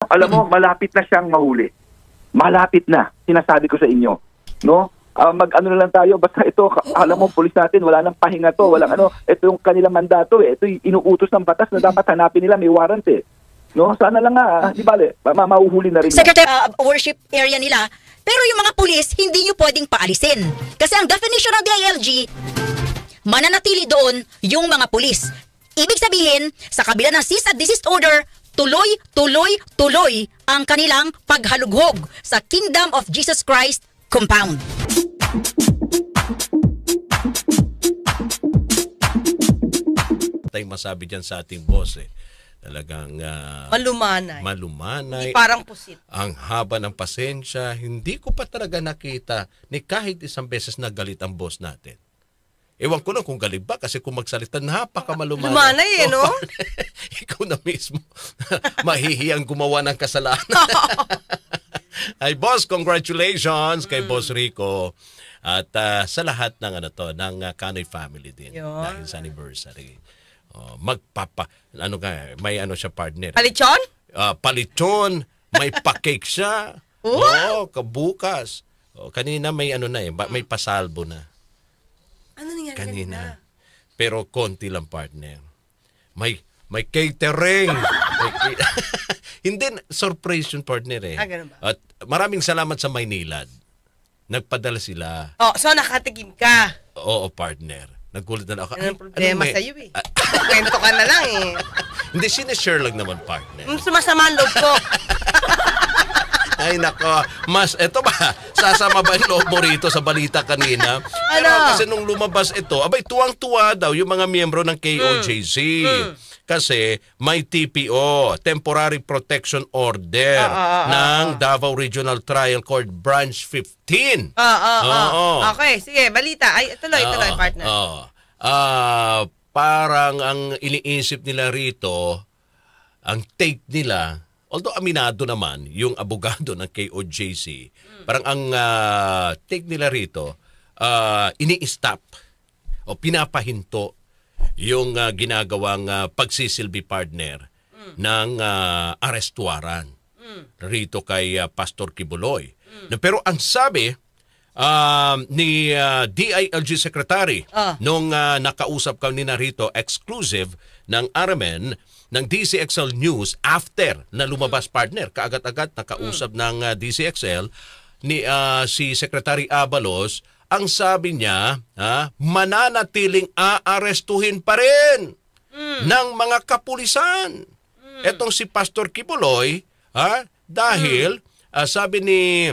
Alam mo, malapit na siyang mahuli. Malapit na, sinasabi ko sa inyo. No? Mag-ano na lang tayo, basta ito, alam mo, pulis natin, wala nang pahinga to, walang ano, ito yung kanilang mandato ito yung inuutos ng batas na dapat hanapin nila, may warrant No? Sana lang nga, di bale, mahuhuli na rin. Secretary, worship area nila, pero yung mga pulis, hindi nyo pwedeng paalisin. Kasi ang definition ng DILG, mananatili doon yung mga pulis. Ibig sabihin, sa kabila ng cease and desist order, tuloy ang kanilang paghalughog sa Kingdom of Jesus Christ compound. Tayong masabi dyan sa ating boss talagang malumanay. Malumanay. Parang pusit. Ang haba ng pasensya. Hindi ko pa talaga nakita ni kahit isang beses na galit ang boss natin. Ewan ko lang kung galit ba kasi kung magsalita napakamalumanay. Lumanay no? Ikaw na mismo. Mahihiyang gumawa ng kasalanan. Ay boss, congratulations kay Boss Rico. At sa lahat ng ng Canoy family din. Dahil sa anniversary. May siya partner. Palichon? Palichon, may pa-cake siya. Kabukas. Kanina may may pasalbo na. Ano nangyari kanina? Pero konti lang partner. May catering. Hindi surprise yung partner ganun ba? At maraming salamat sa Maynilad. Nagpadala sila. So nakatikim ka? Oo, partner. Nagulat na ako. Anong problema sa'yo Kwento ka na lang Hindi, sinashare lang naman, partner. Sumasama ang loob ko. Ay, nako. Eto ba? Sasama ba yung loob mo rito sa balita kanina? Pero kasi nung lumabas ito, tuwang-tuwa daw yung mga miyembro ng KOJC. Kasi may TPO, Temporary Protection Order ng Davao Regional Trial Court Branch 15. Okay, sige, balita. Ay, tuloy, partner. Parang ang iniisip nila rito, ang take nila, although aminado naman yung abogado ng KOJC, parang ang take nila rito, ini-stop o pinapahinto yung ginagawang pagsisilbi partner ng arrest warrant rito kay Pastor Kibuloy. Pero ang sabi ni DILG Secretary nung nakausap kami na rito exclusive ng RMN ng DCXL News after na lumabas partner, kaagad-agad nakausap ng DCXL ni si Secretary Abalos. Ang sabi niya, mananatiling aarestuhin pa rin ng mga kapulisan. Etong si Pastor Kibuloy, dahil sabi ni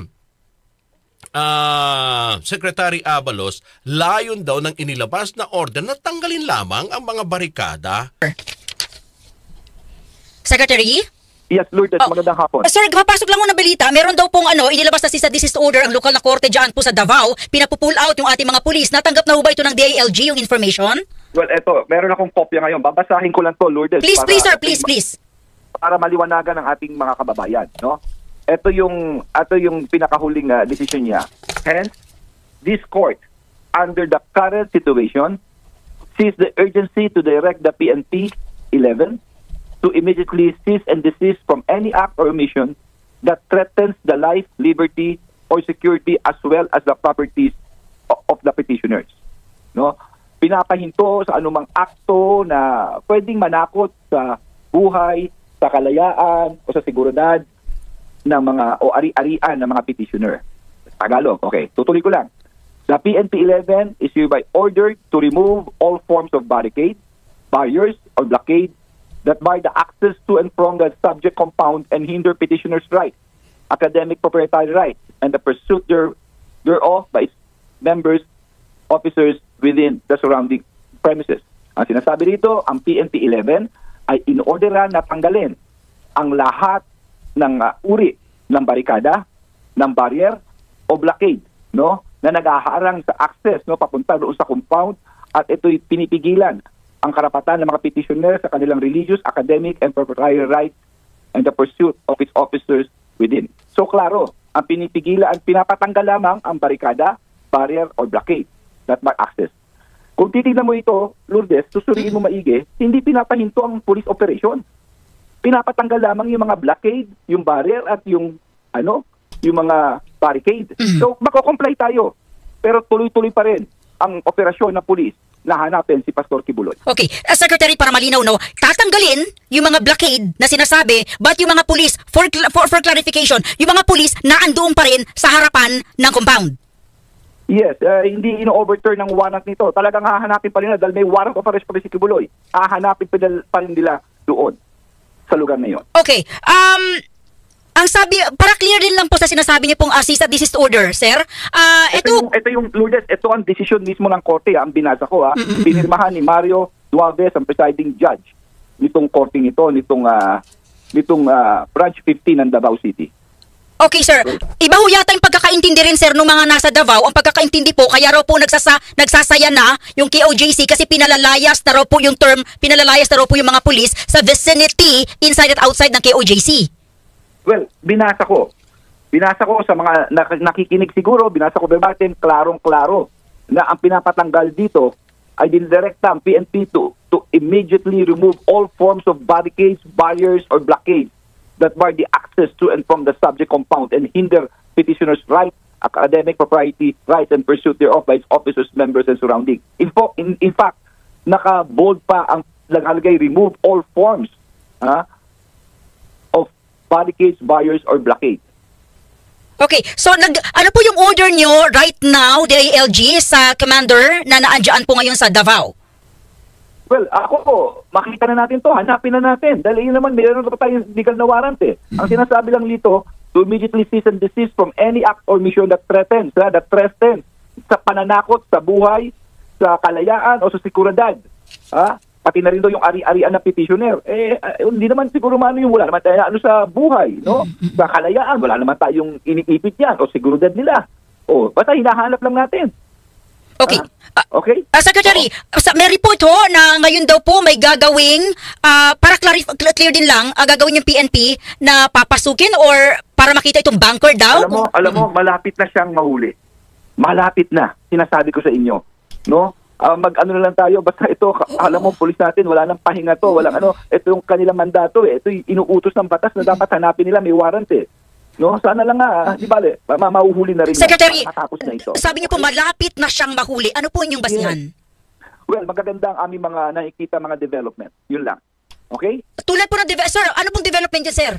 Secretary Abalos, layon daw ng inilabas na order na tanggalin lamang ang mga barikada. Secretary? Yes, Lourdes, magandang hapon. Sir, mapasok lang mo na balita. Meron daw pong inilabas na cease and desist order ang lokal na korte dyan po sa Davao. Pinapupull out yung ating mga pulis. Natanggap na ho ba ito ng DILG yung information? Well, eto, meron akong kopya ngayon. Babasahin ko lang to, Lourdes. Please, sir, please. Para maliwanagan ng ating mga kababayan, no? Ito yung pinakahuling decision niya. Hence, this court, under the current situation, sees the urgency to direct the PNP 11 to immediately cease and desist from any act or omission that threatens the life, liberty, or security as well as the properties of the petitioners. No? Pinapahinto sa anumang akto na pwedeng manakot sa buhay, sa kalayaan, o sa seguridad ng mga o ari-arian ng mga petitioner. Tagalog, okay. Tutuloy ko lang. The PNP 11 is hereby ordered to remove all forms of barricade, barriers, or blockade that bar the access to and from the subject compound and hinder petitioners' rights, academic proprietary rights, and the pursuit thereof by its members, officers within the surrounding premises. Ang sinasabi dito, ang PNP 11 ay in-orderan na tanggalin ang lahat ng uri ng barikada, ng barrier o blockade, no, na naghaharang sa access, no, papunta doon sa compound, at ito'y pinipigilan ang karapatan ng mga petitioner sa kanilang religious, academic, and proprietary rights and the pursuit of its officers within. So klaro, ang pinipigilan, pinapatanggal lamang ang barikada, barrier, or blockade that bar access. Kung titignan mo ito, Lourdes, susuriin mo maigi, hindi pinapahinto ang police operation. pinapatanggal lamang yung mga blockade, yung barrier at yung yung mga barricade. So mako-comply tayo. Pero tuloy-tuloy pa rin ang operasyon ng pulis na hanapin si Pastor Kibuloy. Okay, Secretary, para malinaw, no, tatanggalin yung mga blockade na sinasabi, but yung mga pulis, for clarification, yung mga pulis na andoon pa rin sa harapan ng compound. Yes, hindi ino-overturn ng warrant nito. Talagang hahanapin pa rin na dahil may warrant of arrest pa rin si Kibuloy. Hahanapin pa rin nila doon sa lugar na yun. Okay, ang sabi, para clear din lang po sa sinasabi niyo pong cease and desist order, sir. Ito yung Lourdes, ito ang decision mismo ng korte, ang binasa ko. Binirmahan ni Mario Dualves, ang presiding judge nitong korte nitong branch 15 ng Davao City. Okay, sir. Iba ho yata yung pagkakaintindi rin, sir, ng mga nasa Davao. Ang pagkakaintindi po, kaya raw po nagsasaya na yung KOJC kasi pinalalayas na raw po yung mga pulis sa vicinity inside at outside ng KOJC. Well, binasa ko sa mga nakikinig siguro, binasa ko verbatim, klarong-klaro na ang pinapatanggal dito ay dinidirekta ang PNP to immediately remove all forms of barricades, barriers, or blockades that bar the access to and from the subject compound and hinder petitioners' right, academic propriety, rights, and pursuit thereof by its officers, members, and surrounding. In fact, naka-bold pa ang nakalagay, remove all forms of barricades, barriers, or blockade. Okay, so ano po yung order nyo right now, DILG, sa commander na naandyan po ngayon sa Davao? Well, makita na natin to, hanapin na natin. Dahil yun naman, mayroon pa tayong legal na warrant eh. Ang sinasabi lang dito, to immediately cease and desist from any act or mission that threatens sa pananakot, sa buhay, sa kalayaan, o sa sekuridad. Pati na rin doon yung ari-arian na petitioner. Hindi naman siguro yung wala naman tayo sa buhay, no? Sa kalayaan, wala naman tayong iniipit yan, o seguridad nila. Basta hinahanap lang natin. Okay. Okay? Secretary, may report ho na ngayon daw po may gagawing, para clear din lang, gagawin yung PNP na papasukin or para makita itong bunker daw? Alam mo, malapit na siyang mahuli. Malapit na, sinasabi ko sa inyo. No? Mag-ano na lang tayo, basta ito, alam mo, pulis natin, wala nang pahinga to, ito yung kanilang mandato ito yung inuutos ng batas na dapat hanapin nila, may warrant No, sana lang di bale, mahuhuli na rin. Secretary, matapos na ito. Sabi niyo po malapit na siyang mahuli. Ano po inyong basihan? Well, magaganda ang aming mga nakikita mga development. Yun lang. Okay? Tulad po ng sir, ano pong development niya, sir?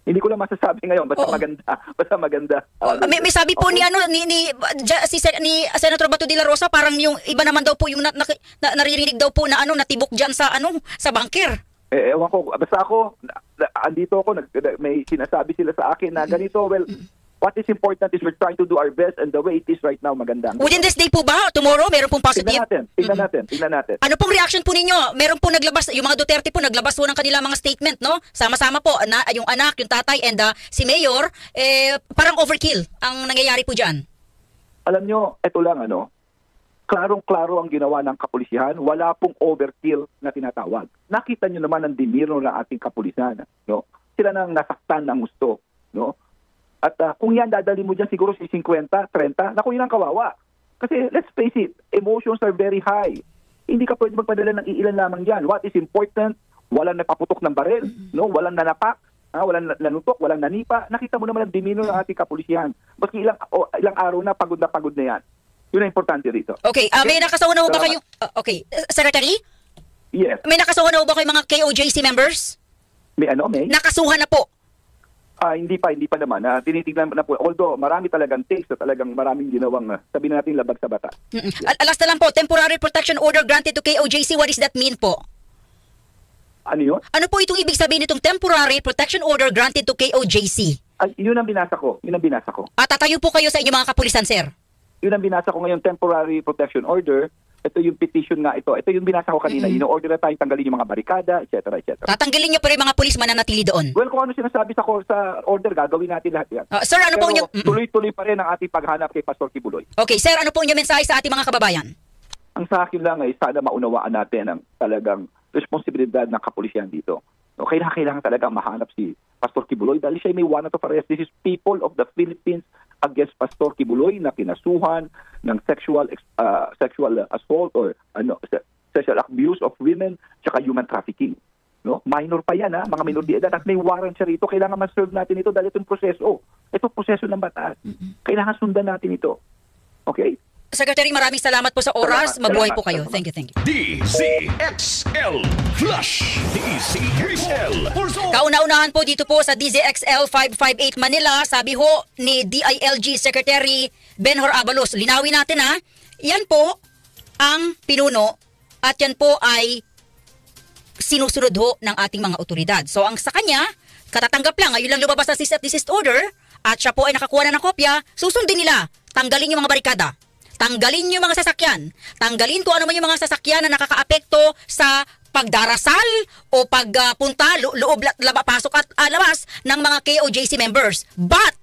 Hindi ko lang masasabi ngayon, basta maganda. Basta maganda. May sabi po ni Senator Bato de la Rosa, parang yung iba naman daw po yung naririnig daw po na natibok diyan sa bunker. Ewan ko, basta ako, andito ako, may sinasabi sila sa akin na ganito, well, what is important is we're trying to do our best and the way it is right now, maganda. Within this day po ba? Tomorrow, meron pong positive? Tingnan natin. Ano pong reaction po ninyo? Meron pong naglabas, yung mga Duterte po, naglabas po ng kanilang mga statement, no? Sama-sama po, yung anak, yung tatay, and si Mayor, parang overkill ang nangyayari po dyan. Alam nyo, ito lang, klarong-klaro ang ginawa ng kapulisan, wala pong overkill na tinatawag. Nakita nyo naman ang diniro ng ating kapulisan, no? Sila nang nasaktan ng gusto, no? At kung yan dadali mo dyan siguro si 50, 30, naku yun ang kawawa. Kasi let's face it, emotions are very high. Hindi ka pwede magpadala ng iilan lamang dyan. What is important, walang napaputok ng baril, no? Walang nanapak, walang nanutok, walang nanipa. Nakita mo naman ang diniro ng ating kapulisan. Maski ilang araw na pagod na yan. Yun ang importante rito. Okay, may nakasawa na ba kayo? Okay, Secretary? Yes. May nakasawa na ba kayo mga KOJC members? May? Nakasuhan na po. Hindi pa naman. Tinitignan na po. Although marami talagang takes at talagang maraming ginawang sabihin natin labag sa bata. Last na lang po, temporary protection order granted to KOJC. What does that mean po? Ano yun? Ano po itong ibig sabihin nitong temporary protection order granted to KOJC? Yun ang binasa ko. Tatayo po kayo sa inyong mga kapulisan, sir? Yun ang binasa ko ngayon, temporary protection order. Ito yung petition nga ito. Ito yung binasa ko kanina. Ino-order na tayong tanggalin yung mga barikada, etc. Tatanggalin niyo pa rin mga pulis mananatili doon? Well, kung ano sinasabi sa order, gagawin natin lahat yan. Sir, ano po yung... tuloy-tuloy pa rin ang ating paghanap kay Pastor Kibuloy. Okay, sir, ano po yung mensahe sa ating mga kababayan? Ang sa akin lang ay sana maunawaan natin ang talagang responsibilidad ng kapulisyan dito. Okay, kailangan talaga mahanap si Pastor Kibuloy dahil siya may warrant of arrest. This is people of the Philippines against Pastor Kibuloy na kinasuhan ng sexual assault or sexual abuse of women tsaka human trafficking. No? Minor pa yan, ha? Mga minor de edad. At may warrant siya rito. Kailangan ma-serve natin ito dahil itong proseso. Itong proseso ng batas. Kailangan sundan natin ito. Okay? Secretary, maraming salamat po sa oras. Salamat. Mabuhay po kayo. Thank you. DZXL Flash. DZXL. Kauna-unahan po dito po sa DZXL 558 Manila, sabi ho ni DILG Secretary Benhur Abalos. Linawin natin ha, yan po ang pinuno at yan po ay sinusunod ho ng ating mga otoridad. So ang sa kanya, katatanggap lang, ngayon lang lumabas sa cease at desist order at siya po ay nakakuha na ng kopya, susundin nila, tanggalin yung mga barikada. Tanggalin yung mga sasakyan. Tanggalin kung ano man yung mga sasakyan na nakakaapekto sa pagdarasal o pagpunta, loob, pasok at labas ng mga KOJC members. But,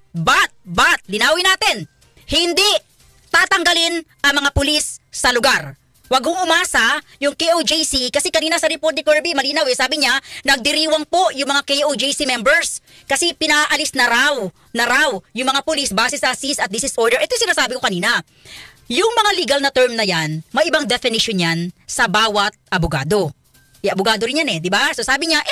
linawin natin, hindi tatanggalin ang mga pulis sa lugar. Huwag hong umasa yung KOJC kasi kanina sa report ni Kirby, malinaw sabi niya, nagdiriwang po yung mga KOJC members kasi pinaalis na raw yung mga pulis base sa cease at desist order. Ito yung sinasabi ko kanina. Yung mga legal na term na yan, may ibang definition yan sa bawat abogado. Abogado rin yan di ba? So sabi niya,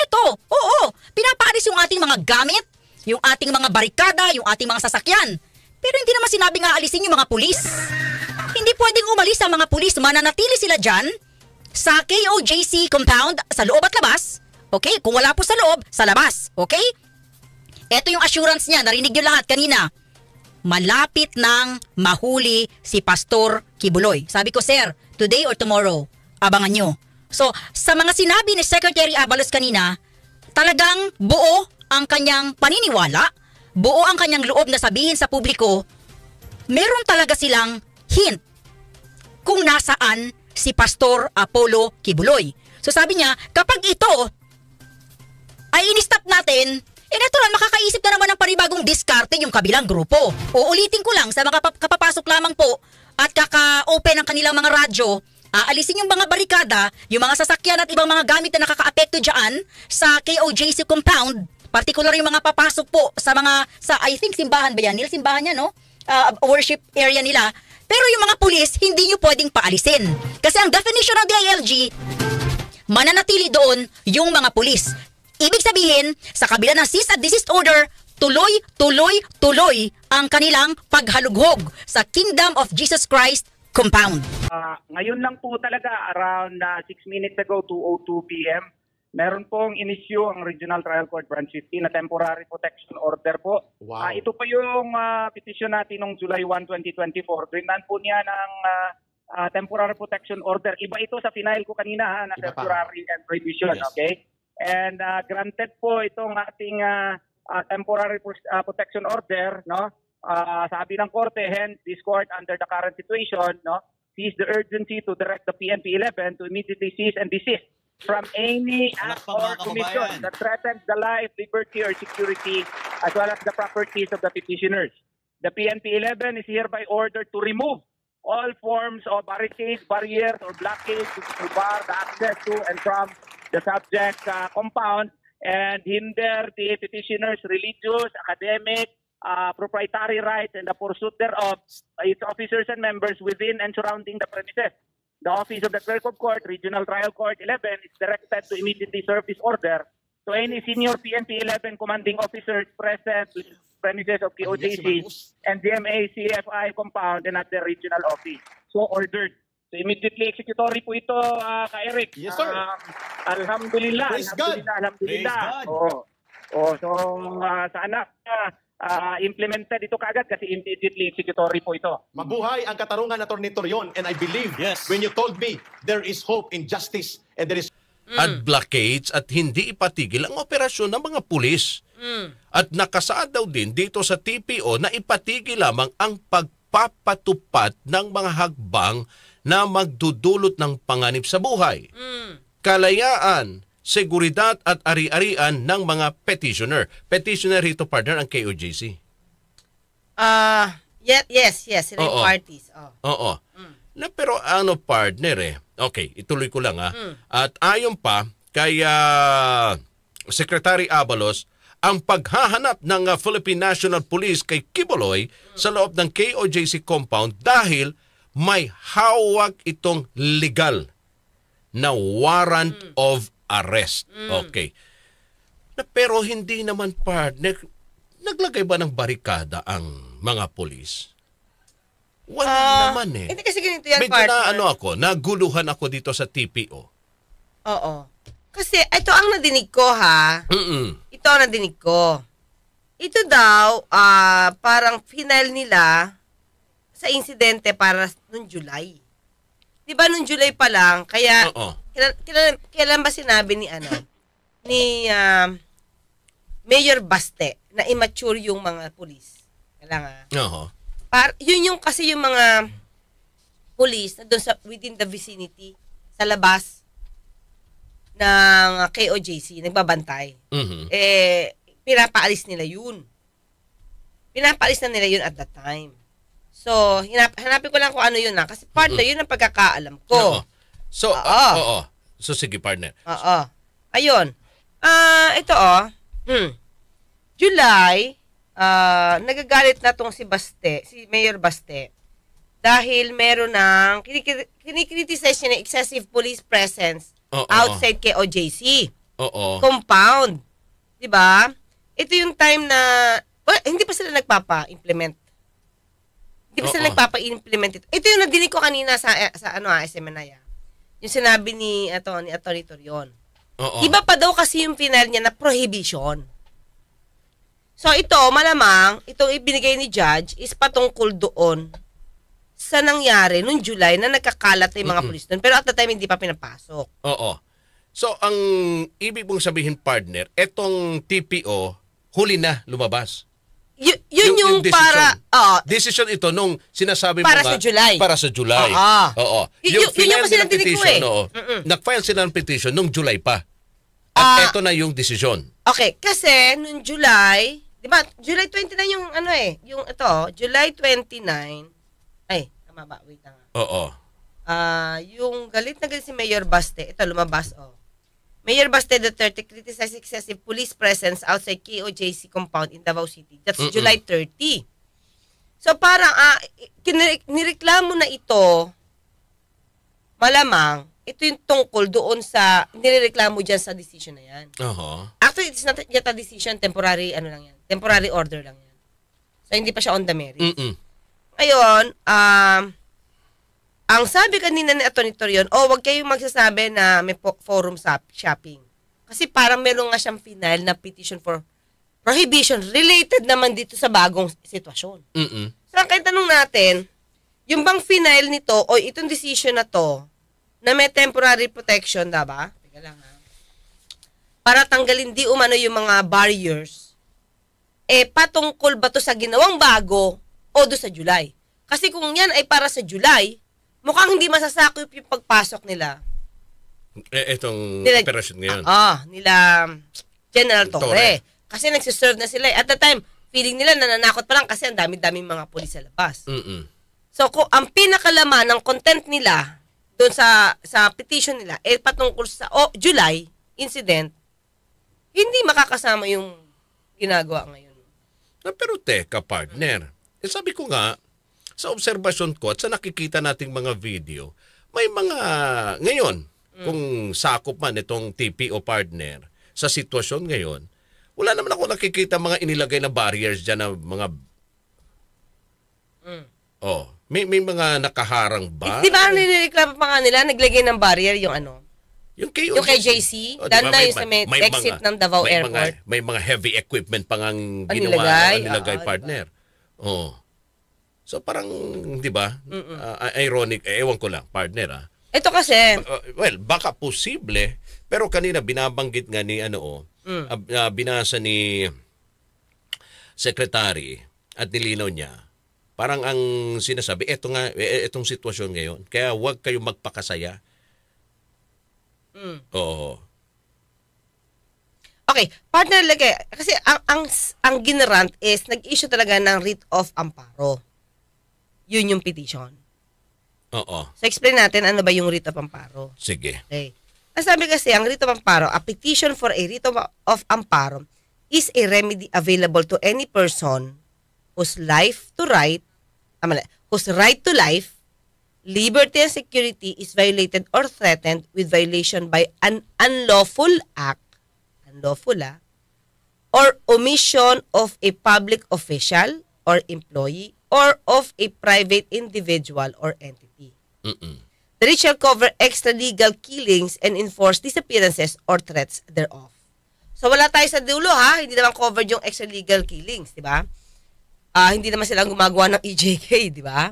pinapaalis yung ating mga gamit, yung ating mga barikada, yung ating mga sasakyan. Pero hindi naman sinabing aalisin yung mga pulis. Hindi pwedeng umalis ang mga pulis, mananatili sila dyan sa KOJC compound, sa loob at labas. Okay? Kung wala po sa loob, sa labas. Okay? Ito yung assurance niya, narinig nyo lahat kanina. Malapit nang mahuli si Pastor Kibuloy. Sabi ko, sir, today or tomorrow, abangan nyo. So, sa mga sinabi ni Secretary Abalos kanina, talagang buo ang kanyang paniniwala, buo ang kanyang loob na sabihin sa publiko, meron talaga silang hint kung nasaan si Pastor Apollo Kibuloy. So sabi niya, kapag ito ay in-stop natin, natural, makakaisip na naman ng panibagong diskarte yung kabilang grupo. Uulitin ko lang sa mga kapapasok lamang po at kaka-open ng kanilang mga radyo, aalisin yung mga barikada, yung mga sasakyan at ibang mga gamit na nakaka-apekto dyan sa KOJC compound, particular yung mga papasok po sa I think simbahan ba yan? Simbahan yan, no? Worship area nila. Pero yung mga pulis, hindi nyo pwedeng paalisin. Kasi ang definition ng DILG, mananatili doon yung mga pulis. Ibig sabihin, sa kabila ng cease at desist order, tuloy ang kanilang paghalughog sa Kingdom of Jesus Christ compound. Ngayon lang po talaga, around 6 minutes ago, 2:02 p.m., meron pong inisyu ang Regional Trial Court Branch 15 na temporary protection order po. Wow. Ito pa yung petition natin noong July 1, 2024. Grindan po niya ng temporary protection order. Iba ito sa final ko kanina na Iba pa. temporary and prohibition. Yes. Okay? And granted po itong ating temporary protection order, no? Sabi ng korte, hence this court under the current situation, no, sees the urgency to direct the PNP 11 to immediately cease and desist from any act or commission that threatens the life, liberty, or security as well as the properties of the petitioners. The PNP 11 is hereby ordered to remove all forms of barricades, barriers, or blockades to bar the access to and from the subject compound and hinder the petitioners' religious, academic, proprietary rights and the pursuit thereof by its officers and members within and surrounding the premises. The Office of the Clerk of Court, Regional Trial Court 11, is directed to immediately serve this order to any senior PNP 11 commanding officers present with premises of KOJC and DMA CFI compound and at the regional office. So ordered. So immediately executory po ito, Ka-Eric. Yes, sir. Alhamdulillah. Praise God. Alhamdulillah. Praise God. So sana implemented ito kaagad kasi immediately executory po ito. Mabuhay ang katarungan, Atty. Torion, and I believe when you told me there is hope in justice and there is At blockades at hindi ipatigil ang operasyon ng mga pulis. At nakasaad daw din dito sa TPO na ipatigil lamang ang pagpapatupad ng mga hagbang na magdudulot ng panganib sa buhay, kalayaan, seguridad at ari-arian ng mga petitioner. Petitioner rito, partner, ang KOJC. Yes, sila yung Oo. parties. Oo. Na, pero ano, partner Okay, ituloy ko lang At ayon pa kay Secretary Abalos, ang paghahanap ng Philippine National Police kay Kibuloy sa loob ng KOJC compound dahil may hawak itong legal na warrant of arrest. Okay. Pero hindi naman, partner, naglagay ba ng barikada ang mga pulis? Wala naman eh. Hindi kasi ganito yan, Medyo partner. naguluhan ako dito sa TPO. Oo. Kasi ito ang nadinig ko, ha? Ito ang nadinig ko. Ito daw, parang final nila sa insidente para noong July. Di ba noong July pa lang, kaya kailan ba sinabi ni Mayor Baste na immature yung mga pulis? Kailangan. Yun yung kasi yung mga pulis na doon sa within the vicinity sa labas ng KOJC nagbabantay. Pinapaalis nila yun. Pinapaalis na nila yun at that time. So, hanapin ko lang kung ano yun kasi partner, yun ang pagkakaalam ko. So, So, sige, partner. Ayun. Ito July, nagagalit na tong si Mayor Baste, dahil meron ng, kinikriticize niya ng excessive police presence outside KOJC. Compound. Diba? Ito yung time na, hindi pa sila nagpapa-implement. Hindi pa sila nagpapa-implement ito. Ito yung nadinig ko kanina sa SMNI. Yung sinabi ni Atty. Torion. Iba pa daw kasi yung final niya na prohibition. So ito, malamang, itong ibinigay ni Judge is patungkol doon sa nangyari noong July na nagkakalat yung mga pulis doon. Pero at the time, hindi pa pinapasok. So, ang ibig mong sabihin, partner, etong TPO, huli na lumabas. Yun yung para... decision ito nung sinasabi para mo sa July. Para sa July. Yun yung kasi natinig ko eh. Nag-file sila ng petition nung July pa. At ito na yung decision. Okay, kasi nung July, di ba, July 29 yung yung ito, July 29, ay, tama ba? Wait lang. Yung galit na galit si Mayor Baste, ito lumabas, Mayor Baste III criticized excessive police presence outside KOJC compound in Davao City. That's July 30. So parang nireklamo na ito, malamang, ito yung tungkol doon sa, nireklamo dyan sa decision na yan. Actually, it's not yet a decision, temporary, lang yan. Temporary order lang yan. So hindi pa siya on the merits. Ngayon, ang sabi kanina ni Atty. Torion, wag kayong magsasabi na may forum shopping. Kasi parang meron nga siyang final na petition for prohibition related naman dito sa bagong sitwasyon. So, kaya tanong natin, yung bang final nito o itong decision na to na may temporary protection, diba? Teka lang para tanggalin di umano yung mga barriers, patungkol ba to sa ginawang bago o do sa July? Kasi kung yan ay para sa July, mukhang hindi masasakop yung pagpasok nila. Itong operasyon ngayon. Nila General Torre. Kasi nagsiserve na sila. At the time, feeling nila nananakot pa lang kasi ang dami-daming mga pulis sa labas. So, kung ang pinakalaman ng content nila doon sa petition nila, patungkol sa July incident, hindi makakasama yung ginagawa ngayon. Pero teka, partner. Sabi ko nga, sa obserbasyon ko at sa nakikita nating mga video, may mga, ngayon, kung sakop man itong TPO partner sa sitwasyon ngayon, wala naman ako nakikita mga inilagay na barriers dyan na mga... May mga nakaharang ba? Di ba nilireklamo pa nga nila, naglagay ng barrier yung Yung KJC, dahil na yung sa exit ng Davao Airport. May mga heavy equipment pang ang ginawa, nilagay partner. Diba? So parang, di ba, ironic, ewan ko lang, partner Ito kasi, baka posible, pero kanina binabanggit nga ni binasa ni Secretary at nilinaw niya, parang ang sinasabi, etong sitwasyon ngayon, kaya huwag kayong magpakasaya. Okay, partner lagi, kasi ang ginrant is, nag-issue talaga ng writ of amparo. Yun yung petition. So, explain natin ano ba yung writ of amparo. Sige. Okay. Ang sabi kasi, ang writ of amparo, a petition for a writ of amparo is a remedy available to any person whose right to life, liberty and security is violated or threatened with violation by an unlawful act, or omission of a public official or employee or of a private individual or entity. The writ shall cover extralegal killings and enforce disappearances or threats thereof. So wala tayo sa dulo ha, hindi naman covered yung extralegal killings, di ba? Hindi naman silang gumagawa ng EJK, di ba?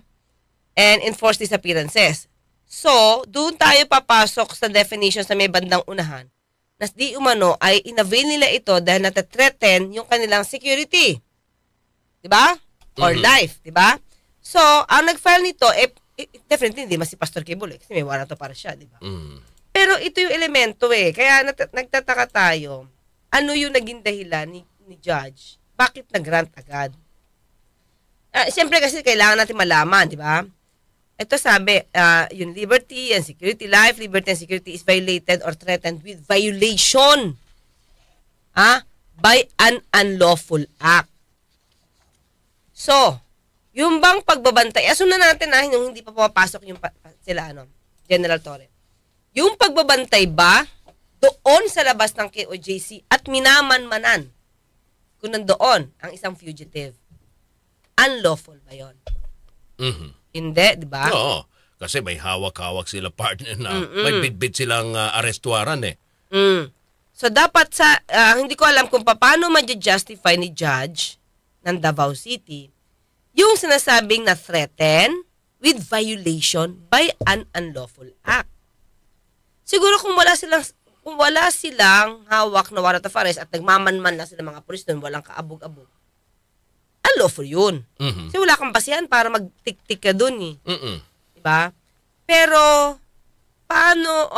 And enforce disappearances. So, doon tayo papasok sa definition sa may bandang unahan na di umano ay inavail nila ito dahil natathreaten yung kanilang security. Di ba? Or life, di ba? So, ang nag-file nito, definitely hindi mas si Pastor Kibuloy kasi may warrant para siya, di ba? Pero ito yung elemento kaya nagtataka tayo, ano yung naging dahilan ni Judge? Bakit nag-grant agad? Siyempre kasi kailangan natin malaman, di ba? Ito sabi, yung liberty and security, life, liberty and security is violated or threatened with violation by an unlawful act. So, yung bang pagbabantay, assume na natin yung hindi pa pumapasok yung sila, General Torre. Yung pagbabantay ba doon sa labas ng KOJC at minamanmanan kung nandoon ang isang fugitive? Unlawful ba yun? Hindi, di ba? Oo. Kasi may hawak-hawak sila partner na may bit-bit silang arrest warrant So, dapat hindi ko alam kung paano ma-justify ni Judge ng Davao City yung sinasabing na threaten with violation by an unlawful act. Siguro kung wala silang hawak na warrant of arrest at nagmamanman lang sila mga pulis doon, walang kaabog-abog, unlawful yun. Kasi wala kang basihan para magtik-tik ka doon Diba? Pero, paano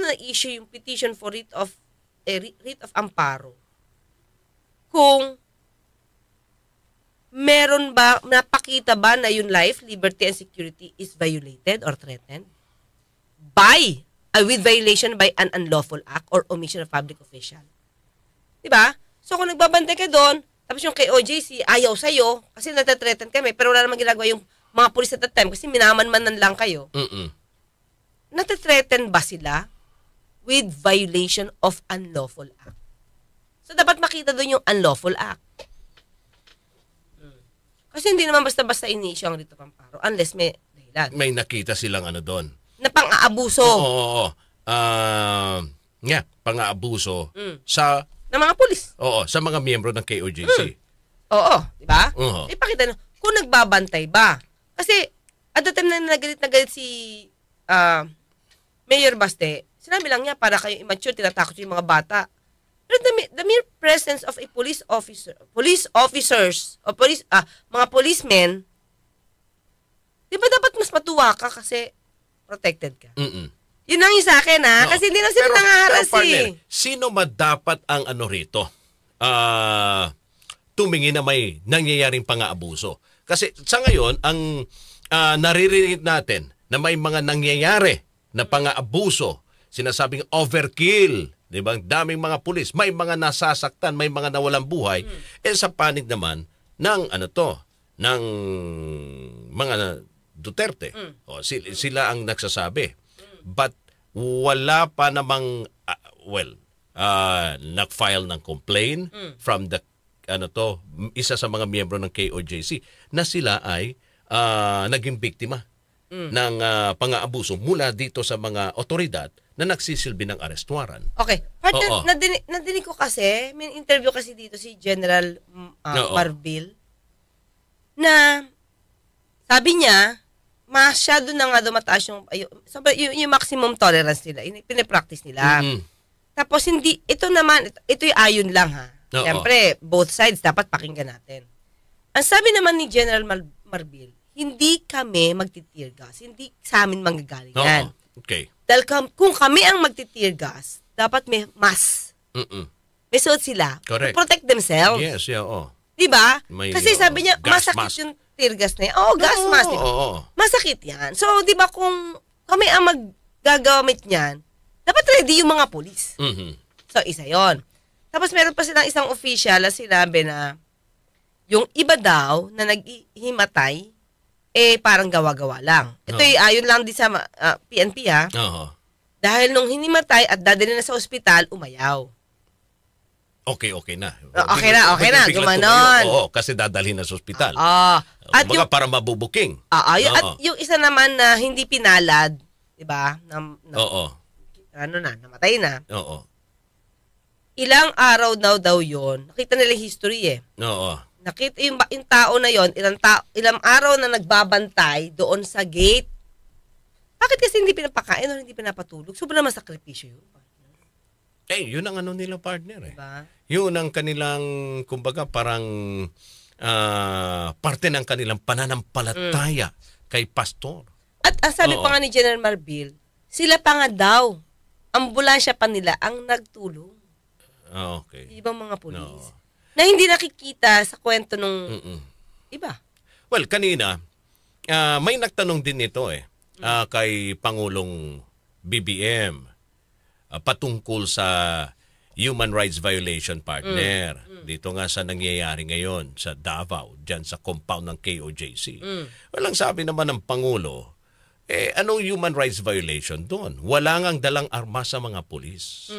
na-issue yung petition for writ of amparo? Kung meron ba, napakita ba na yung life, liberty, and security is violated or threatened with violation by an unlawful act or omission of public official? Diba? So, kung nagbabantay ka doon, tapos yung KOJC, ayaw sa'yo, kasi natathreaten kami, pero wala namang ginagawa yung mga pulis at that time, kasi minamanmanan lang kayo. Natathreaten ba sila with violation of unlawful act? So, dapat makita doon yung unlawful act. Kasi hindi naman basta-basta ini-issue ang writ of amparo, unless may dahilan. May nakita silang doon. Na pang-aabuso. Oo. Pang-aabuso sa ng mga pulis. Oo, sa mga miyembro ng KOJC. Oo, di ba? Uh-huh. Kung nagbabantay ba. Kasi, at the time na nagalit si Mayor Baste, sinabi lang niya, para kayo immature, tinatakot yung mga bata. Pero the mere presence of a police officers, o mga policemen, di ba dapat mas matuwa ka kasi protected ka? Yun lang yung sa akin, kasi hindi na sila nangaharas sino dapat ang rito? Tumingin na may nangyayaring pang-aabuso. Kasi sa ngayon, ang naririnig natin na may mga nangyayari na pang-aabuso, sinasabing overkill, di ba? Daming mga pulis, may mga nasasaktan, may mga nawalang buhay, sa panig naman ng ng mga Duterte. Sila ang nagsasabi. But wala pa namang nag-file ng complaint from the isa sa mga miyembro ng KOJC na sila ay naging biktima ng pang-aabuso mula dito sa mga otoridad na nagsisilbi ng arrest warrant. Okay. Partner, nadinig ko kasi, may interview kasi dito si General Marbil na sabi niya masyado na nga mataas yung maximum tolerance nila, pinipractice nila. Tapos ito yung ayon lang Siyempre, both sides dapat pakinggan natin. Ang sabi naman ni General Marbil, hindi kami magti-tear gas, hindi sa amin manggagaling yan. Okay. Dahil kung kami ang magti-tear gas, dapat may mask. May suot sila. Correct. To protect themselves. Yes, Diba? Kasi sabi niya, masakit mask. yung tear gas na yan. Gas mask. Masakit yan. So, diba kung kami ang maggagamit niyan, dapat ready yung mga polis. So, isa yon. Tapos meron pa silang isang official na sinabi na yung iba daw na naghihimatay parang gawa-gawa lang. Ito ayon lang din sa PNP ha. Oo. Dahil nung hinimatay at dadalhin na sa ospital, umayaw. Okay na. Okay na. Biglang Gumanon. tumayo. Oo, kasi dadalhin na sa ospital. At Mga para mabubuking. at yung isa naman na hindi pinalad, 'di ba? Oo. Namatay na. Oo. Ilang araw daw 'yon. Nakita nila yung history eh. Oo. Nakita yung tao na 'yon, ilang araw na nagbabantay doon sa gate. Bakit kasi hindi pinapakain o hindi pinapatulog? Sobrang masakripisyo 'yun. Yun ang ano nila, partner eh. Diba? Yun ang kanilang, kumbaga, parang parte ng kanilang pananampalataya kay pastor. At ang sabi pa nga ni General Marbil, sila pa nga daw, ambulansya pa nila ang nagtulong. Okay. Ibang mga pulis. Na hindi nakikita sa kwento nung iba. Well, kanina, may nagtanong din nito kay Pangulong BBM patungkol sa human rights violation, partner. Dito nga sa nangyayari ngayon sa Davao, dyan sa compound ng KOJC. Walang sabi naman ng Pangulo, anong human rights violation doon? Wala ngang dalang armas sa mga pulis.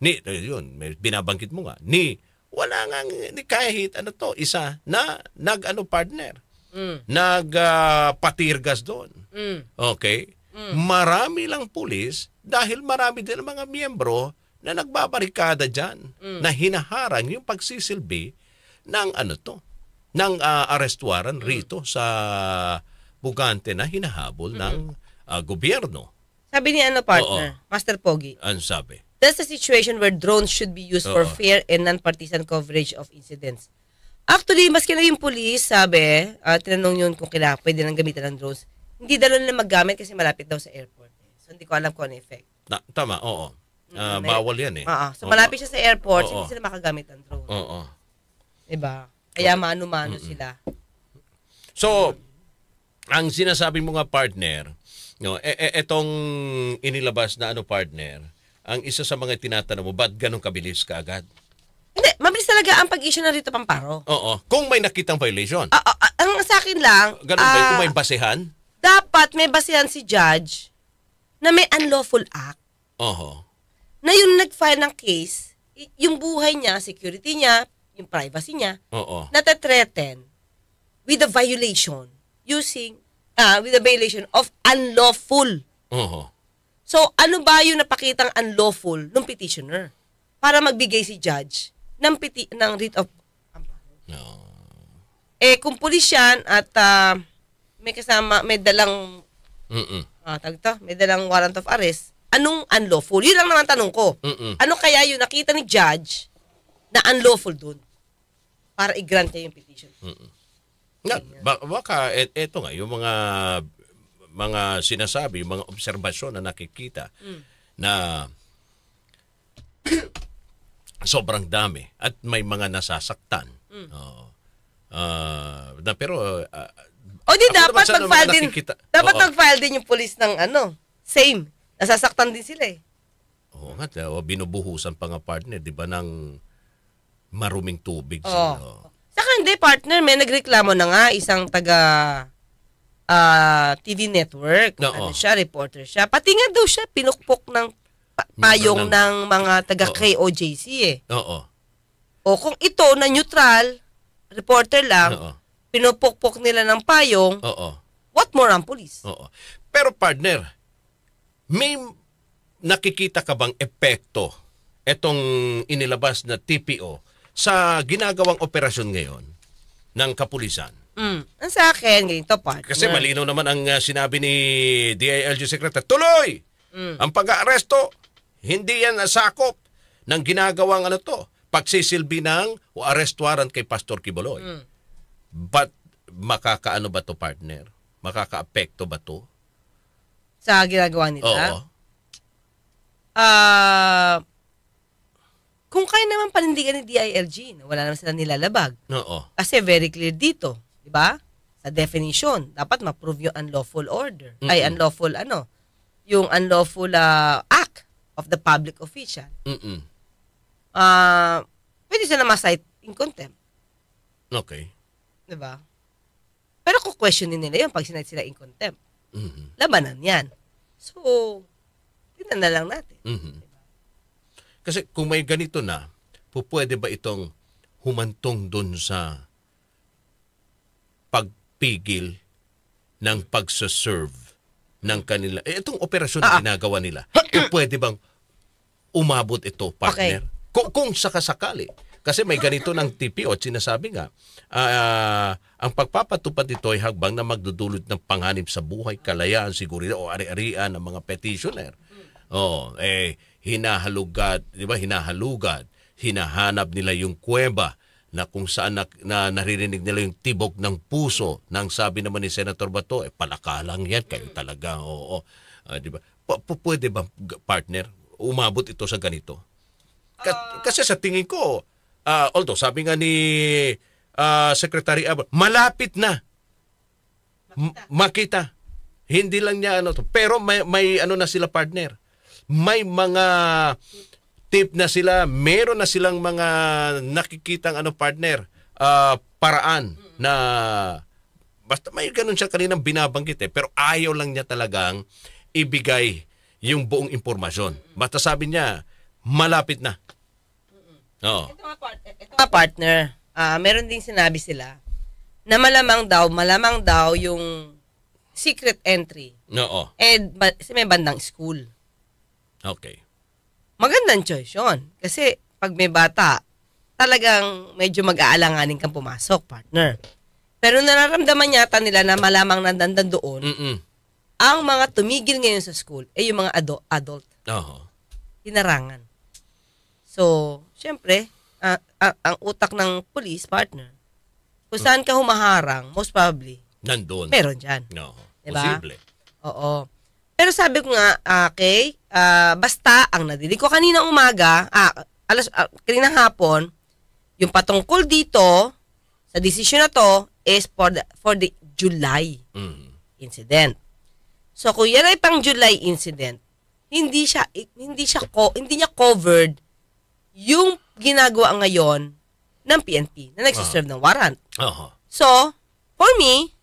Yun, binabanggit mo nga, wala ngang, kahit isa na partner. Patirgas doon. Okay? Marami lang pulis dahil marami din mga miyembro na nagbabarikada dyan na hinaharang yung pagsisilbi ng ng arrest warrant rito sa bugante na hinahabol ng gobyerno. Sabi ni partner, Master Pogi. Ano sabi? That's a situation where drones should be used for fair and non-partisan coverage of incidents. Actually, maski na yung police, sabi, tinanong yun kung pwede nang gamitan ng drones. Hindi daw nila maggamit kasi malapit daw sa airport. So, hindi ko alam kung ano effect. Tama, oo. Bawal yan eh. So, malapit siya sa airport, hindi sila makagamit ng drone. Oo. Diba? Kaya mano-mano sila. So, ang sinasabi mo nga, partner, etong inilabas na partner, ang isa sa mga tinatanong mo, ba't ganun kabilis ka agad? Hindi, mabilis talaga ang pag-issue ng Rito Pamparo. Oo. Kung may nakitang violation. Ang sa akin lang, ganun ba? Kung may basehan? Dapat may basihan si judge na may unlawful act. Na yung nag-file ng case, yung buhay niya, security niya, yung privacy niya, natathreaten with a violation with a violation of unlawful. So, ano ba yung napakitang unlawful ng petitioner? Para magbigay si judge ng writ of kung pulis yan at may dalang may dalang warrant of arrest, anong unlawful? Yun lang naman tanong ko. Ano kaya yung nakita ni judge na unlawful dun? Para i-grant niya yung petition. Baka eto nga yung mga sinasabi, mga obserbasyon na nakikita na sobrang dami at may mga nasasaktan. Pero dapat mag-file din. Dapat mag-file din yung police ng same. Nasasaktan din sila eh. Oo nga, binubuhusan pa nga partner, 'di ba, ng maruming tubig. Saka hindi, partner, may nagreklamo na nga isang taga TV network. Reporter siya. Pati nga daw siya pinukpok ng payong ng mga taga KOJC eh. Kung ito na neutral reporter lang, pinupukpok nila ng payong, what more ang police? Pero partner, may nakikita ka bang epekto etong inilabas na TPO sa ginagawang operasyon ngayon ng kapulisan? Ang sa akin, ganito partner. Kasi malinaw naman ang sinabi ni DILG Secretary, tuloy! Ang pag-aaresto, hindi yan nasakop ng ginagawang pagsisilbi ng arrest warrant kay Pastor Quiboloy. But makakaano ba to, partner? Makaka-apekto ba to? Sa ginagawa nila? Kung kaya naman panindigan ni DILG, wala naman sila nilalabag. Kasi very clear dito, di ba? Sa definition, dapat ma-prove yung unlawful order. Ay, unlawful yung unlawful act of the public official. Pwede sila ma-cite in contempt. Okay. Diba? Pero kung questionin nila yun, pag sinabi sila in contempt, labanan yan. So, tignan na lang natin. Kasi kung may ganito na, pwede ba itong humantong dun sa pagpigil ng pagsaserve ng kanila? Itong operasyon na ginagawa nila, pwede bang umabot ito, partner? Okay. Kung sakasakali. Kasi may ganito ng TPO at sinasabi nga, ang pagpapatupad nito ay hagbang na magdudulot ng panganib sa buhay, kalayaan, seguridad o ari-arian ng mga petitioner. Hinahalugad, di ba? Hinahalugad, hinahanap nila yung kuweba na kung saan na naririnig nila yung tibok ng puso nang sabi naman ni Senator Bato, palakalang yan, kayo talaga, di ba? Pwede ba, partner, umabot ito sa ganito? Kasi sa tingin ko, although sabi nga ni Secretary Abel, malapit na makita. Hindi lang niya pero may ano na sila, partner. May mga tip na sila, meron na silang mga nakikitang partner, paraan na basta may ganun siya kaninang binabanggit pero ayaw lang niya talagang ibigay yung buong impormasyon. Basta sabi niya, malapit na. Ito nga partner, meron din sinabi sila na malamang daw yung secret entry. Oo. May bandang school. Okay. Magandang choice yun. Kasi pag may bata, talagang medyo mag-aalanganin kang pumasok, partner. Pero nararamdaman yata nila na malamang nandandan doon, ang mga tumigil ngayon sa school ay yung mga adult. Hinarangan. So, syempre, ang utak ng police, partner, kung saan ka humaharang, most probably, nandun. meron dyan. No. Diba? Posible. Oo. Pero sabi ko nga, basta, ang nadinig ko kanina umaga, kanina hapon, yung patungkol dito, sa desisyon na to, is for the July incident. So, kung yan ay pang July incident, hindi niya covered yung ginagawa ngayon ng PNP na nagsiserve ng warrant. So, for me,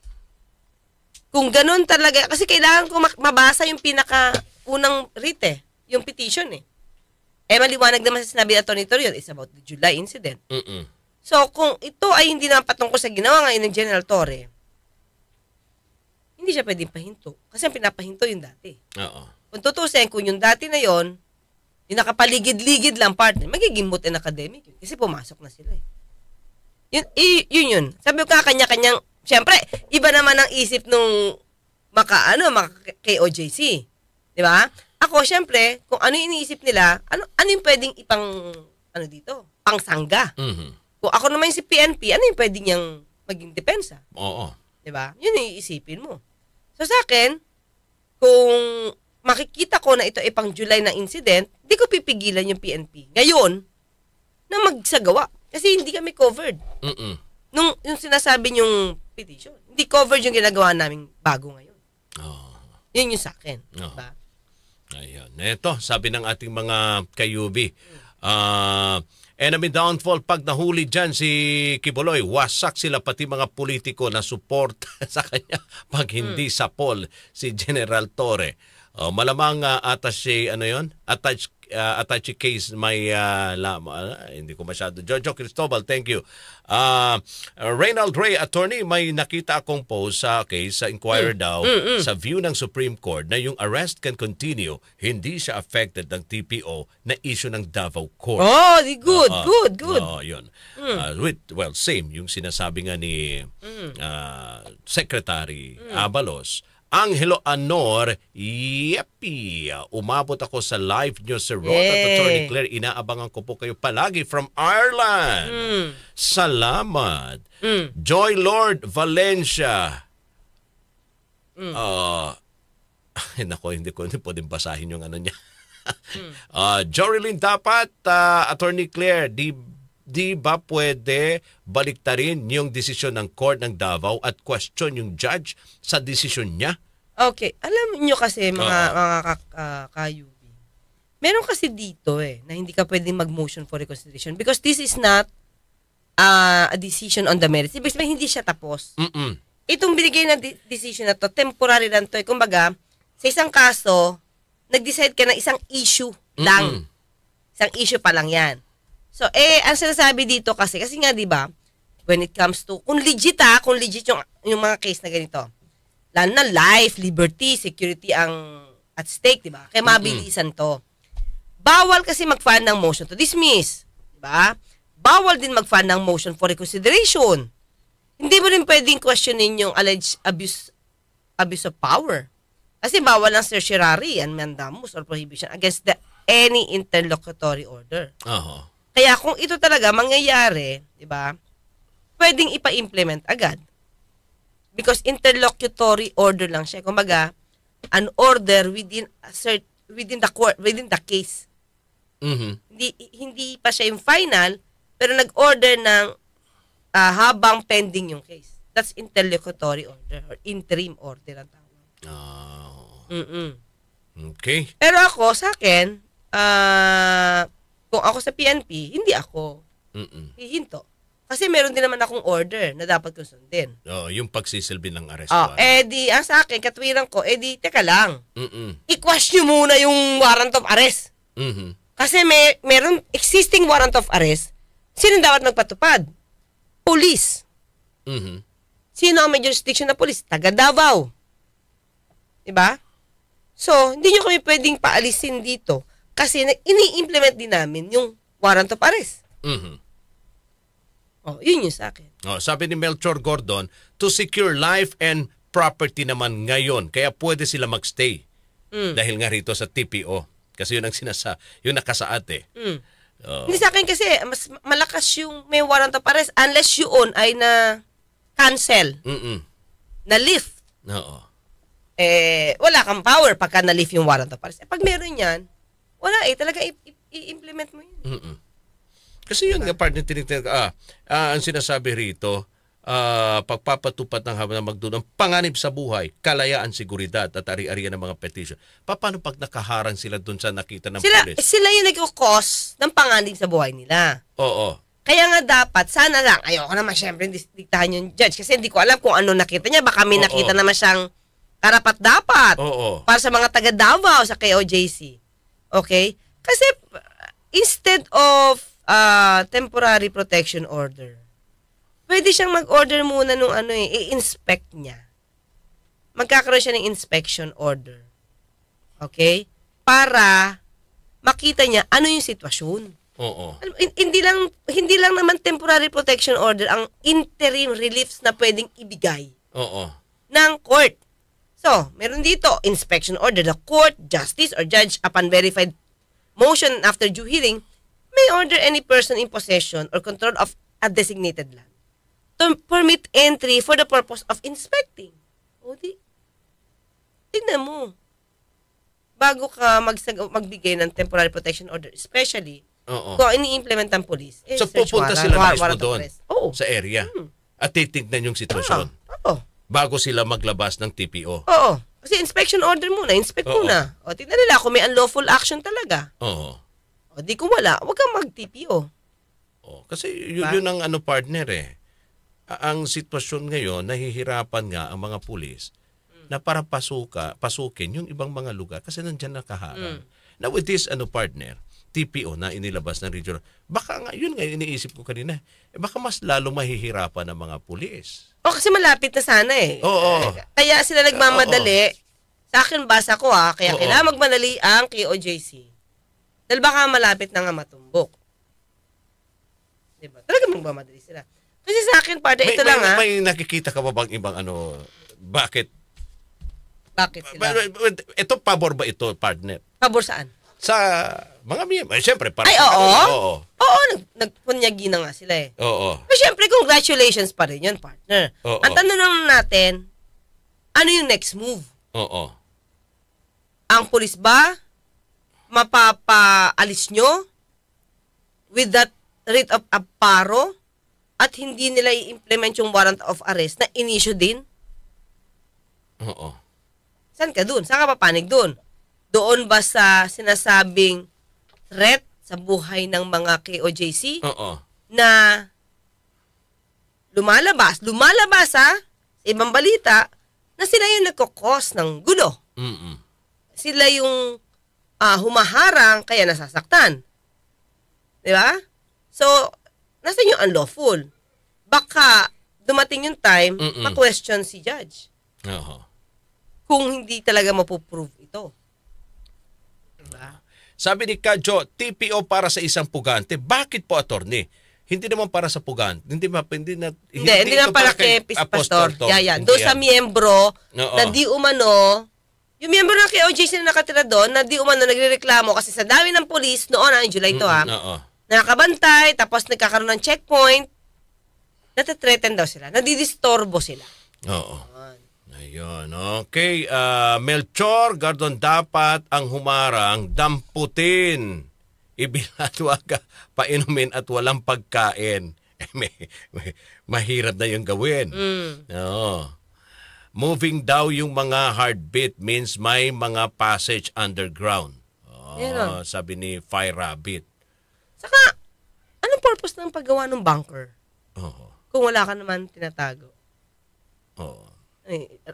kung ganun talaga, kasi kailangan ko mabasa yung pinaka-unang writ yung petition maliwanag naman sa sinabi na Atty. Torion, it's about the July incident. So, kung ito ay hindi naman patungkol sa ginawa ngayon ng General Torre, hindi siya pwedeng pahinto. Kasi ang pinapahinto yung dati. Kung tutusin, kung yung dati na yon yung nakapaligid-ligid lang partner, magiging moot and academic yun. Kasi pumasok na sila Yun. Sabi ko kanya-kanyang, siyempre, iba naman ang isip nung KOJC. Di ba? Ako, siyempre, kung ano yung iniisip nila, ano yung pwedeng dito? Pangsangga. Kung ako naman si PNP, ano yung pwedeng niyang maging depensa? Di ba? Yun yung iisipin mo. So sa akin, kung makikita ko na ito ay pang July na incident, di ko pipigilan yung PNP. Ngayon, na magsagawa. Kasi hindi kami covered. Yung sinasabi niyong petition, hindi covered yung ginagawa namin bago ngayon. Yun yung sa akin. Diba? Ayun. Ito, sabi ng ating mga kayubi, enemy downfall, pag nahuli dyan si Quiboloy, wasak sila pati mga politiko na support sa kanya pag hindi sapol si General Torre. Malamang attache case may hindi ko masyado. Jojo Cristobal, thank you. Reynald Ray, attorney, may nakita akong post sa Inquirer daw sa view ng Supreme Court na yung arrest can continue, hindi siya affected ng TPO na issue ng Davao Court. Good. Yun. Same yung sinasabi nga ni Secretary Abalos. Angelo Anor, yepi, umabot ako sa live nyo sa Road at Attorney Claire. Inaabangan ko po kayo palagi from Ireland. Salamat. Joy Lord Valencia. Nako, hindi ko pwedeng basahin yung ano niya. Jorylyn, dapat, Attorney Claire, di ba pwede baliktarin yung desisyon ng court ng Davao at question yung judge sa desisyon niya? Okay. Alam niyo kasi mga kayubi, meron kasi dito na hindi ka pwedeng mag-motion for reconsideration because this is not a decision on the merits. Ibig sabihin, hindi siya tapos. itong binigay na decision na to, temporary lang to. Kumbaga, sa isang kaso, nag-decide ka ng isang issue lang. Isang issue pa lang yan. So, ang sinasabi dito kasi nga, di ba, when it comes to, kung legit yung mga case na ganito, lalo na life, liberty, security ang at stake, di ba? Kaya mabilisan to. Bawal kasi mag-file ng motion to dismiss. Di ba? Bawal din mag-file ng motion for reconsideration. Hindi mo rin pwedeng questionin yung alleged abuse of power. Kasi bawal ang certiorari and mandamus or prohibition against any interlocutory order. Kaya kung ito talaga mangyayari, di ba, pwedeng ipa-implement agad. Because interlocutory order lang siya. Kumbaga, an order within the court, within the case. Hindi pa siya yung final, pero nag-order ng habang pending yung case. That's interlocutory order or interim order ang tawag. Okay. Pero ako, sa akin, kung ako sa PNP, hindi ako hihinto. Kasi meron din naman akong order na dapat kong sundin. Yung pagsisilbi ng arrest warrant. Ang sa akin, katwiran ko, teka lang. I-quash nyo muna yung warrant of arrest. Kasi meron existing warrant of arrest. Sino dapat magpatupad? Police. Sino ang may jurisdiction na police? Taga Davao. Diba? So, hindi nyo kami pwedeng paalisin dito kasi ini-implement din namin yung warrant of arrest. Yun yung sa akin. Sabi ni Melchor Gordon, to secure life and property naman ngayon. Kaya pwede sila magstay. Dahil nga rito sa TPO. Kasi yun ang yung nakasaad Hindi sa akin kasi, mas malakas yung may warrant of arrest unless yun ay na cancel. Na lift. Wala kang power pagka na lift yung warrant of arrest. Pag meron yan, wala talaga i-implement mo yun. Kasi yun nga partner tinitingnan ang sinasabi rito, pagpapatupad ng habang magdunong panganib sa buhay, kalayaan, seguridad at ari-arian ng mga petition. Paano pag nakaharang sila dun sa nakita ng pulis? Sila yung nag-cause ng panganib sa buhay nila. Kaya nga dapat, sana lang, ayoko naman syempre diktahan yung judge kasi hindi ko alam kung ano nakita niya. Baka may nakita naman siyang karapat-dapat para sa mga taga Davao sa KOJC. Okay? Kasi instead of temporary protection order, pwede siyang mag-order muna nung i-inspect niya. Magkakaroon siya ng inspection order. Okay? Para makita niya ano yung sitwasyon. Hindi lang naman temporary protection order ang interim reliefs na pwedeng ibigay ng court. So, meron dito, inspection order. The court, justice, or judge upon verified motion after due hearing may order any person in possession or control of a designated land to permit entry for the purpose of inspecting. Tignan mo. Bago ka magbigay ng temporary protection order, especially kung ini-implement ng police. So, pupunta sila mismo doon sa area at titignan yung sitwasyon bago sila maglabas ng TPO. Kasi inspection order muna, inspect muna. Tignan nila kung may unlawful action talaga. Di kung wala, huwag kang mag-TPO. Kasi yun ang partner Ang sitwasyon ngayon, nahihirapan nga ang mga pulis na para pasukin yung ibang mga lugar kasi nandyan nakaharang. Now with this partner, TPO na inilabas ng regional, baka nga, yun nga iniisip ko kanina, baka mas lalo mahihirapan ang mga pulis. Kasi malapit na sana kaya sila nagmamadali. Sa akin, basa ko kaya kailangan magmadali ang KOJC. Dahil baka malapit na nga matumbok. Diba? Talaga magmamadali sila. Kasi sa akin, partner, ito lang May nakikita ka ba bang ibang bakit? Bakit sila? Ito, pabor ba ito, partner? Pabor saan? Sa mga miyembro. Siyempre, para oo, nagpunyagi na nga sila Pero siyempre, congratulations pa rin yun, partner. Ang tanong lang natin, ano yung next move? Ang pulis ba mapapaalis nyo with that writ of amparo at hindi nila i-implement yung warrant of arrest na in-issue din? Saan ka dun? Saan ka papanig dun? Doon ba sa sinasabing threat sa buhay ng mga KOJC? Na lumalabas sa ibang balita na sila yung nagkakos ng gulo. Mm-mm. Sila yung humaharang kaya nasasaktan. Di ba? So, nasa yung unlawful? Baka dumating yung time, ma-question si judge. Oo. Kung hindi talaga mapuprove ito. Diba? Sabi ni Kadjo, TPO para sa isang pugante. Bakit po, attorney? Hindi naman para sa pugante. Hindi naman para kay Pastor. Doon sa miyembro na di umano, yung miyembro ng KOJC na nakatira doon, na di umano nagrereklamo kasi sa dami ng polis noon, July to nakakabantay, tapos nagkakaroon ng checkpoint, natatreten daw sila, nadidistorbo sila. Oo. Ayun, okay. Melchor, Gardon, dapat ang humarang damputin. Ibilatwag, painumin at walang pagkain. Mahirap na yung gawin. Oo. Moving daw yung mga heartbeat means may mga passage underground. Sabi ni Fire Rabbit. Saka, anong purpose ng paggawa ng bunker? Oo. Kung wala ka naman tinatago. Oo.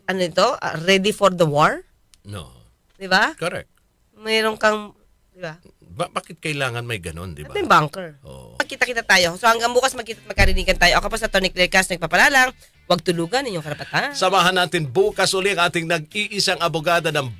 Ano ito? Ready for the war? No. Diba? Correct. Mayroon kang, diba? Bakit kailangan may ganon, di ba? Ito yung bunker. Oo. Magkita-kita tayo. So hanggang bukas magkarinigan tayo. Ako pa sa Tony Claire Cast, nagpapalalang, huwag tulugan inyong karapatan. Samahan natin bukas uli ang ating nag-iisang abogada ng